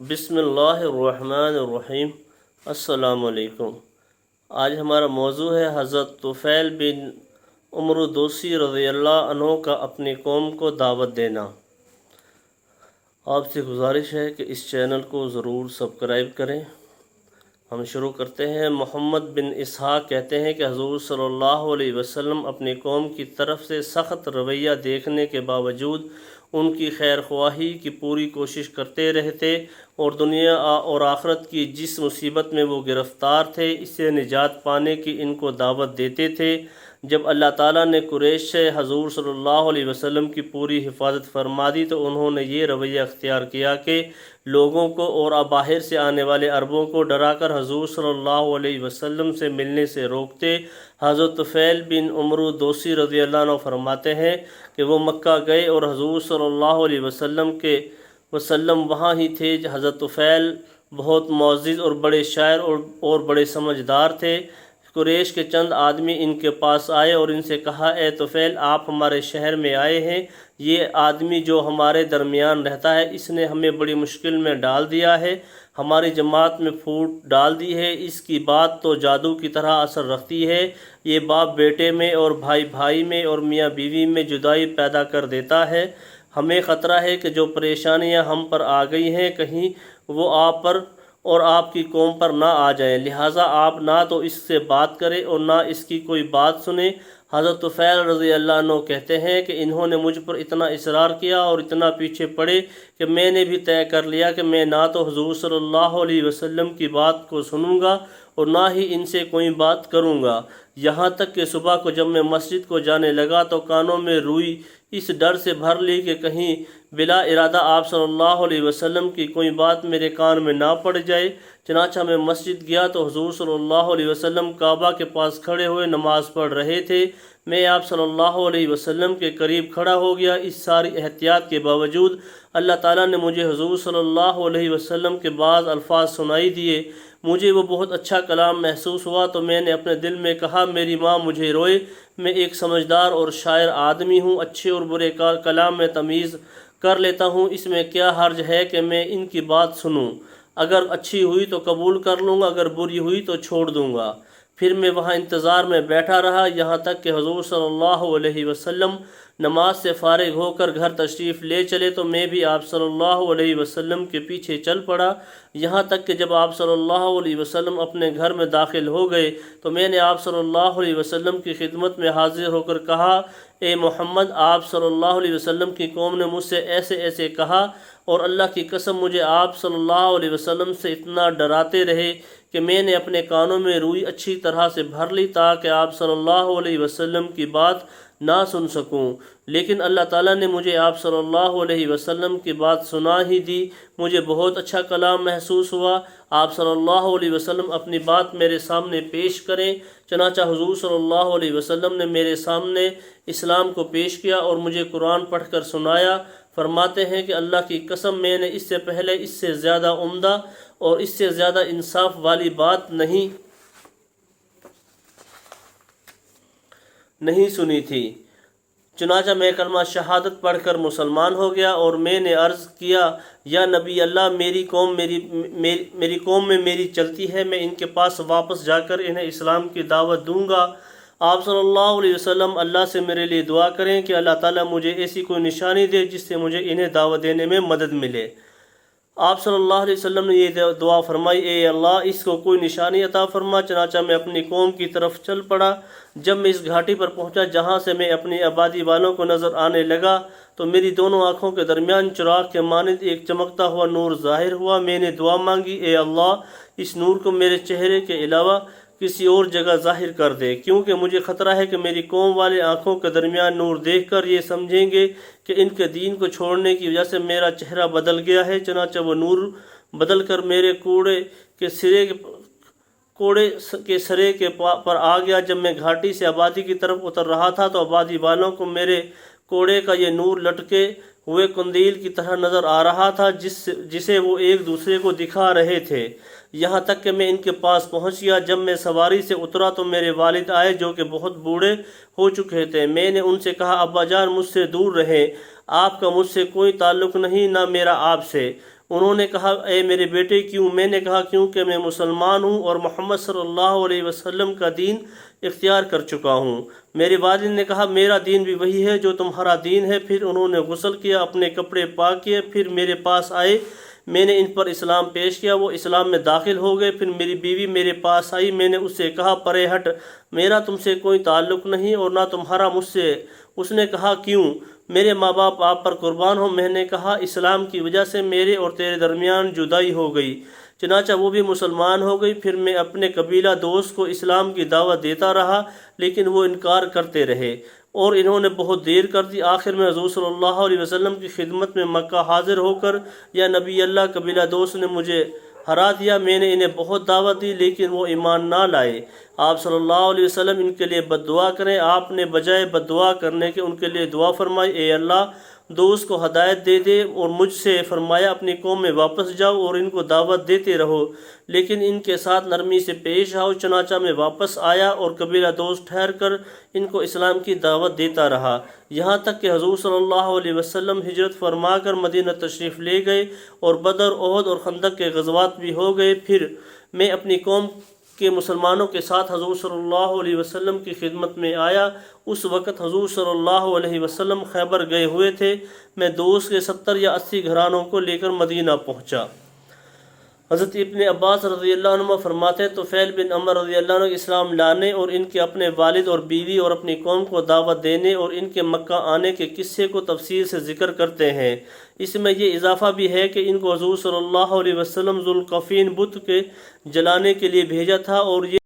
بسم اللہ الرحمن الرحیم۔ السلام علیکم۔ آج ہمارا موضوع ہے حضرت طفیل بن عمرو دوسی رضی اللہ عنہ کا اپنی قوم کو دعوت دینا۔ آپ سے گزارش ہے کہ اس چینل کو ضرور سبسکرائب کریں۔ ہم شروع کرتے ہیں۔ محمد بن اسحاق کہتے ہیں کہ حضور صلی اللہ علیہ وسلم اپنی قوم کی طرف سے سخت رویہ دیکھنے کے باوجود ان کی خیر خواہی کی پوری کوشش کرتے رہتے اور دنیا اور آخرت کی جس مصیبت میں وہ گرفتار تھے اس سے نجات پانے کی ان کو دعوت دیتے تھے۔ جب اللہ تعالیٰ نے قریش سے حضور صلی اللہ علیہ وسلم کی پوری حفاظت فرما دی تو انہوں نے یہ رویہ اختیار کیا کہ لوگوں کو اور باہر سے آنے والے عربوں کو ڈرا کر حضور صلی اللہ علیہ وسلم سے ملنے سے روکتے۔ حضرت طفیل بن عمرو دوسی رضی اللہ عنہ فرماتے ہیں کہ وہ مکہ گئے اور حضور صلی اللہ علیہ وسلم وہاں ہی تھے۔ حضرت طفیل بہت معزز اور بڑے شاعر اور بڑے سمجھدار تھے۔ قریش کے چند آدمی ان کے پاس آئے اور ان سے کہا، اے طفیل، آپ ہمارے شہر میں آئے ہیں۔ یہ آدمی جو ہمارے درمیان رہتا ہے اس نے ہمیں بڑی مشکل میں ڈال دیا ہے، ہماری جماعت میں پھوٹ ڈال دی ہے۔ اس کی بات تو جادو کی طرح اثر رکھتی ہے، یہ باپ بیٹے میں اور بھائی بھائی میں اور میاں بیوی میں جدائی پیدا کر دیتا ہے۔ ہمیں خطرہ ہے کہ جو پریشانیاں ہم پر آ گئی ہیں کہیں وہ آپ پر اور آپ کی قوم پر نہ آ جائیں، لہٰذا آپ نہ تو اس سے بات کریں اور نہ اس کی کوئی بات سنیں۔ حضرت طفیل رضی اللہ عنہ کہتے ہیں کہ انہوں نے مجھ پر اتنا اصرار کیا اور اتنا پیچھے پڑے کہ میں نے بھی طے کر لیا کہ میں نہ تو حضور صلی اللہ علیہ وسلم کی بات کو سنوں گا اور نہ ہی ان سے کوئی بات کروں گا۔ یہاں تک کہ صبح کو جب میں مسجد کو جانے لگا تو کانوں میں روئی اس ڈر سے بھر لی کہ کہیں بلا ارادہ آپ صلی اللہ علیہ وسلم کی کوئی بات میرے کان میں نہ پڑ جائے۔ چنانچہ میں مسجد گیا تو حضور صلی اللہ علیہ وسلم کعبہ کے پاس کھڑے ہوئے نماز پڑھ رہے تھے۔ میں آپ صلی اللہ علیہ وسلم کے قریب کھڑا ہو گیا۔ اس ساری احتیاط کے باوجود اللہ تعالیٰ نے مجھے حضور صلی اللہ علیہ وسلم کے بعض الفاظ سنائی دیے۔ مجھے وہ بہت اچھا کلام محسوس ہوا تو میں نے اپنے دل میں کہا، میری ماں مجھے روئے، میں ایک سمجھدار اور شاعر آدمی ہوں، اچھے اور برے کلام میں تمیز کر لیتا ہوں، اس میں کیا حرج ہے کہ میں ان کی بات سنوں؟ اگر اچھی ہوئی تو قبول کر لوں گا، اگر بری ہوئی تو چھوڑ دوں گا۔ پھر میں وہاں انتظار میں بیٹھا رہا یہاں تک کہ حضور صلی اللہ علیہ وسلم نماز سے فارغ ہو کر گھر تشریف لے چلے تو میں بھی آپ صلی اللہ علیہ وسلم کے پیچھے چل پڑا، یہاں تک کہ جب آپ صلی اللہ علیہ وسلم اپنے گھر میں داخل ہو گئے تو میں نے آپ صلی اللہ علیہ وسلم کی خدمت میں حاضر ہو کر کہا، اے محمد، آپ صلی اللہ علیہ وسلم کی قوم نے مجھ سے ایسے ایسے کہا اور اللہ کی قسم مجھے آپ صلی اللہ علیہ وسلم سے اتنا ڈراتے رہے کہ میں نے اپنے کانوں میں روئی اچھی طرح سے بھر لی تاکہ آپ صلی اللہ علیہ وسلم کی بات نہ سن سکوں، لیکن اللہ تعالیٰ نے مجھے آپ صلی اللہ علیہ وسلم کی بات سنا ہی دی۔ مجھے بہت اچھا کلام محسوس ہوا، آپ صلی اللہ علیہ وسلم اپنی بات میرے سامنے پیش کریں۔ چنانچہ حضور صلی اللہ علیہ وسلم نے میرے سامنے اسلام کو پیش کیا اور مجھے قرآن پڑھ کر سنایا۔ فرماتے ہیں کہ اللہ کی قسم میں نے اس سے پہلے اس سے زیادہ عمدہ اور اس سے زیادہ انصاف والی بات نہیں سنی تھی۔ چنانچہ میں کلمہ شہادت پڑھ کر مسلمان ہو گیا اور میں نے عرض کیا، یا نبی اللہ، میری قوم میں میری چلتی ہے، میں ان کے پاس واپس جا کر انہیں اسلام کی دعوت دوں گا۔ آپ صلی اللہ علیہ وسلم اللہ سے میرے لیے دعا کریں کہ اللہ تعالیٰ مجھے ایسی کوئی نشانی دے جس سے مجھے انہیں دعوت دینے میں مدد ملے۔ آپ صلی اللہ علیہ وسلم نے یہ دعا فرمائی، اے اللہ، اس کو کوئی نشانی عطا فرما۔ چنانچہ میں اپنی قوم کی طرف چل پڑا۔ جب میں اس گھاٹی پر پہنچا جہاں سے میں اپنی آبادی والوں کو نظر آنے لگا تو میری دونوں آنکھوں کے درمیان چراغ کے مانند ایک چمکتا ہوا نور ظاہر ہوا۔ میں نے دعا مانگی، اے اللہ، اس نور کو میرے چہرے کے علاوہ کسی اور جگہ ظاہر کر دے، کیونکہ مجھے خطرہ ہے کہ میری قوم والے آنکھوں کے درمیان نور دیکھ کر یہ سمجھیں گے کہ ان کے دین کو چھوڑنے کی وجہ سے میرا چہرہ بدل گیا ہے۔ چنانچہ وہ نور بدل کر میرے کوڑے کے سرے پر آ گیا۔ جب میں گھاٹی سے آبادی کی طرف اتر رہا تھا تو آبادی والوں کو میرے کوڑے کا یہ نور لٹکے ہوئے قندیل کی طرح نظر آ رہا تھا جسے وہ ایک دوسرے کو دکھا رہے تھے، یہاں تک کہ میں ان کے پاس پہنچ گیا۔ جب میں سواری سے اترا تو میرے والد آئے جو کہ بہت بوڑھے ہو چکے تھے۔ میں نے ان سے کہا، ابا جان، مجھ سے دور رہیں، آپ کا مجھ سے کوئی تعلق نہیں، نہ میرا آپ سے۔ انہوں نے کہا اے میرے بیٹے کیوں؟ میں نے کہا کیونکہ میں مسلمان ہوں اور محمد صلی اللہ علیہ وسلم کا دین اختیار کر چکا ہوں۔ میرے والد نے کہا میرا دین بھی وہی ہے جو تمہارا دین ہے۔ پھر انہوں نے غسل کیا، اپنے کپڑے پاک کیے، پھر میرے پاس آئے، میں نے ان پر اسلام پیش کیا، وہ اسلام میں داخل ہو گئے۔ پھر میری بیوی میرے پاس آئی، میں نے اس سے کہا پرے ہٹ، میرا تم سے کوئی تعلق نہیں اور نہ تمہارا مجھ سے۔ اس نے کہا کیوں؟ میرے ماں باپ آپ پر قربان ہوں۔ میں نے کہا اسلام کی وجہ سے میرے اور تیرے درمیان جدائی ہو گئی، چنانچہ وہ بھی مسلمان ہو گئی۔ پھر میں اپنے قبیلہ دوست کو اسلام کی دعوت دیتا رہا، لیکن وہ انکار کرتے رہے اور انہوں نے بہت دیر کر دی۔ آخر میں حضور صلی اللہ علیہ وسلم کی خدمت میں مکہ حاضر ہو کر یا نبی اللہ قبیلہ دوست نے مجھے ہرا دیا۔ میں نے انہیں بہت دعوت دی لیکن وہ ایمان نہ لائے۔ آپ صلی اللہ علیہ وسلم ان کے لیے بد دعا کریں۔ آپ نے بجائے بد دعا کرنے کے ان کے لیے دعا فرمائی، اے اللہ دوست کو ہدایت دے دے، اور مجھ سے فرمایا اپنی قوم میں واپس جاؤ اور ان کو دعوت دیتے رہو، لیکن ان کے ساتھ نرمی سے پیش آؤ۔ چنانچہ میں واپس آیا اور قبیلہ دوست ٹھہر کر ان کو اسلام کی دعوت دیتا رہا، یہاں تک کہ حضور صلی اللہ علیہ وسلم ہجرت فرما کر مدینہ تشریف لے گئے اور بدر، احد اور خندق کے غزوات بھی ہو گئے۔ پھر میں اپنی قوم کے مسلمانوں کے ساتھ حضور صلی اللہ علیہ وسلم کی خدمت میں آیا۔ اس وقت حضور صلی اللہ علیہ وسلم خیبر گئے ہوئے تھے۔ میں دوست کے 70 یا 80 گھرانوں کو لے کر مدینہ پہنچا۔ حضرت ابن عباس رضی اللہ عنہ فرماتے ہیں طفیل بن عمر رضی اللہ عنہ اسلام لانے اور ان کے اپنے والد اور بیوی اور اپنی قوم کو دعوت دینے اور ان کے مکہ آنے کے قصے کو تفصیل سے ذکر کرتے ہیں۔ اس میں یہ اضافہ بھی ہے کہ ان کو حضور صلی اللہ علیہ وسلم ذوالقفین بت کے جلانے کے لیے بھیجا تھا اور یہ